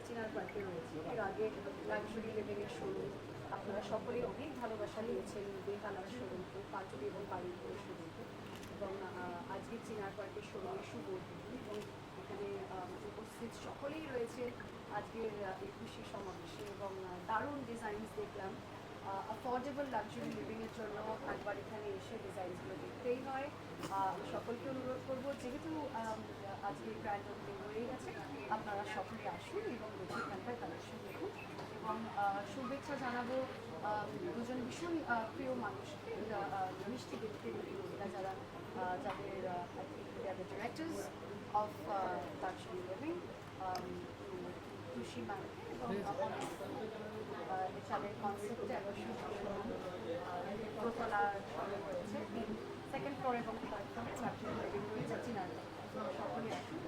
চিনার পার্কে রয়েছে। এর আগে লাক্সারি লিভিংয়ের শোরুম আপনারা সকলেই অনেক ভালোবাসা নিয়েছেন বেহালার শোরুমকে, পাঁচুরি এবং বাড়িপুরের শোরুমকে, এবং আজকে চিনার পার্কের শোরুমে শুভ উদ্বোধন। এবং এখানে উপস্থিত সকলেই রয়েছে আজকের এই খুশি সমাবেশে, এবং দারুণ ডিজাইনস দেখলাম। অ্যাফোর্ডেবল লাক্সারি লিভিংয়ের জন্য একবার এখানে এসে ডিজাইনসগুলো দেখতেই হয়। আমি সকলকে অনুরোধ করবো, যেহেতু আজকে গ্র্যান্ড ওপেনিং হয়ে গেছে, আপনারা সকলে আসুন এবং দেখে এখানকার কালেকশন দেখুন। এবং শুভেচ্ছা জানাবো দুজন ভীষণ প্রিয় মানুষকে, মিষ্টি ব্যক্তি মহিলা যারা, যাদের ডিরেক্টর্স অফ লাক্সারি লিভিং, খুশি ম্যামকে এবং তাদের কনসেপ্টে দোতলা রয়েছে, সেকেন্ড ফ্লোর এবং থার্ড ফ্লোরে লাক্সারি লিভিং রয়েছে চিনার। সকলে আসুন।